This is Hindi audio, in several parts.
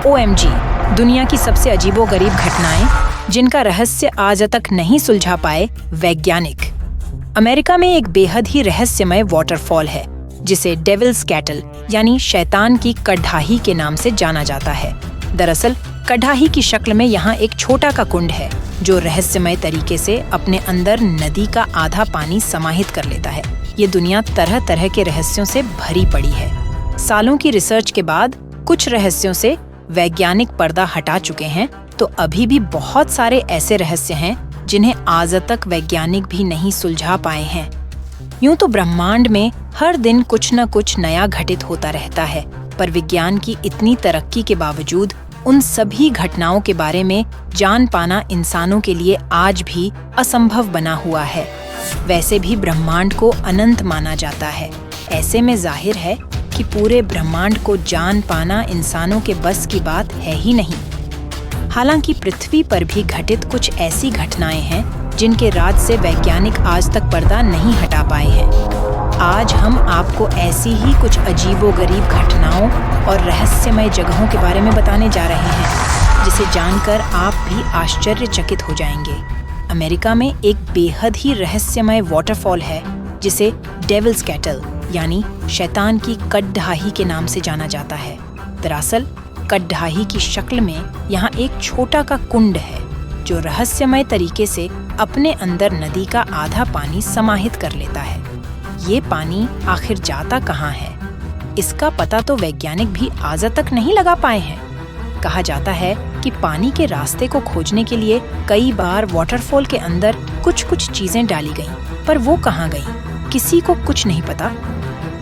OMG, दुनिया की सबसे अजीबोगरीब घटनाएं जिनका रहस्य आज तक नहीं सुलझा पाए वैज्ञानिक। अमेरिका में एक बेहद ही रहस्यमय वाटरफॉल है जिसे डेविल्स कैटल यानी शैतान की कढ़ाही के नाम से जाना जाता है। दरअसल कढ़ाही की शक्ल में यहाँ एक छोटा का कुंड है जो रहस्यमय तरीके से अपने अंदर नदी का आधा पानी समाहित कर लेता है। ये दुनिया तरह तरह के रहस्यों से भरी पड़ी है। सालों की रिसर्च के बाद कुछ रहस्यों से वैज्ञानिक पर्दा हटा चुके हैं, तो अभी भी बहुत सारे ऐसे रहस्य हैं जिन्हें आज तक वैज्ञानिक भी नहीं सुलझा पाए हैं। यूं तो ब्रह्मांड में हर दिन कुछ न कुछ नया घटित होता रहता है, पर विज्ञान की इतनी तरक्की के बावजूद उन सभी घटनाओं के बारे में जान पाना इंसानों के लिए आज भी असंभव बना हुआ है। वैसे भी ब्रह्मांड को अनंत माना जाता है। ऐसे में जाहिर है कि पूरे ब्रह्मांड को जान पाना इंसानों के बस की बात है ही नहीं। हालांकि पृथ्वी पर भी घटित कुछ ऐसी घटनाएं हैं जिनके राज से वैज्ञानिक आज तक पर्दा नहीं हटा पाए हैं। आज हम आपको ऐसी ही कुछ अजीबोगरीब घटनाओं और रहस्यमय जगहों के बारे में बताने जा रहे हैं, जिसे जानकर आप भी आश्चर्यचकित हो जाएंगे। अमेरिका में एक बेहद ही रहस्यमय वाटरफॉल है जिसे डेविल्स कैटल यानी शैतान की कढ़ाही के नाम से जाना जाता है। दरअसल कढ़ाही की शक्ल में यहाँ एक छोटा का कुंड है जो रहस्यमय तरीके से अपने अंदर नदी का आधा पानी समाहित कर लेता है। ये पानी आखिर जाता कहाँ है, इसका पता तो वैज्ञानिक भी आज तक नहीं लगा पाए हैं। कहा जाता है कि पानी के रास्ते को खोजने के लिए कई बार वाटरफॉल के अंदर कुछ चीजें डाली गईं, पर वो कहाँ गईं, किसी को कुछ नहीं पता।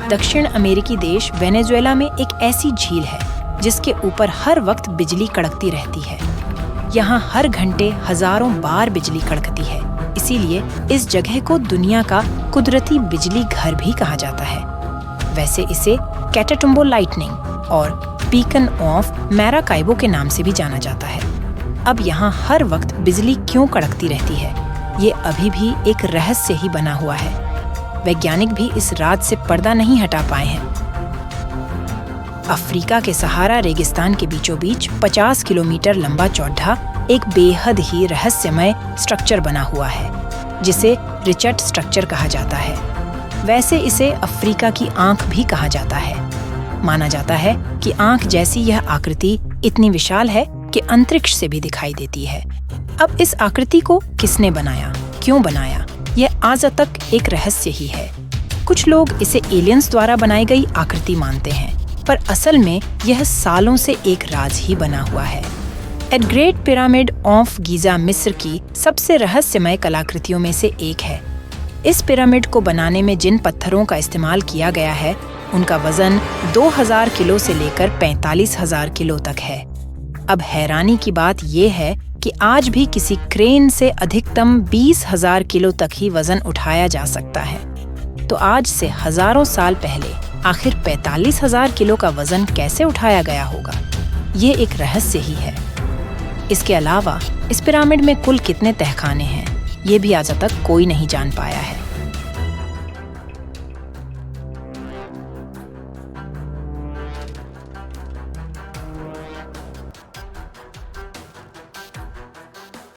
दक्षिण अमेरिकी देश वेनेजुएला में एक ऐसी झील है जिसके ऊपर हर वक्त बिजली कड़कती रहती है। यहाँ हर घंटे हजारों बार बिजली कड़कती है, इसीलिए इस जगह को दुनिया का कुदरती बिजली घर भी कहा जाता है। वैसे इसे कैटाटुम्बो लाइटनिंग और बीकन ऑफ मैराकाइबो के नाम से भी जाना जाता है। अब यहाँ हर वक्त बिजली क्यों कड़कती रहती है, ये अभी भी एक रहस्य ही बना हुआ है। वैज्ञानिक भी इस राज से पर्दा नहीं हटा पाए हैं। अफ्रीका के सहारा रेगिस्तान के बीचों बीच 50 किलोमीटर लंबा चौड़ा एक बेहद ही रहस्यमय स्ट्रक्चर बना हुआ है जिसे रिचर्ड स्ट्रक्चर कहा जाता है। वैसे इसे अफ्रीका की आंख भी कहा जाता है। माना जाता है कि आंख जैसी यह आकृति इतनी विशाल है कि अंतरिक्ष से भी दिखाई देती है। अब इस आकृति को किसने बनाया, क्यों बनाया, यह आज तक एक रहस्य ही है। कुछ लोग इसे एलियंस द्वारा बनाई गई आकृति मानते हैं, पर असल में यह सालों से एक राज ही बना हुआ है। The great pyramid of Giza मिस्र की सबसे रहस्यमय कलाकृतियों में से एक है। इस पिरामिड को बनाने में जिन पत्थरों का इस्तेमाल किया गया है उनका वजन 2000 किलो से लेकर 45,000 किलो तक है। अब हैरानी की बात यह है कि आज भी किसी क्रेन से अधिकतम 20,000 किलो तक ही वजन उठाया जा सकता है। तो आज से हजारों साल पहले आखिर 45,000 किलो का वजन कैसे उठाया गया होगा, ये एक रहस्य ही है। इसके अलावा इस पिरामिड में कुल कितने तहखाने हैं, ये भी आज तक कोई नहीं जान पाया है।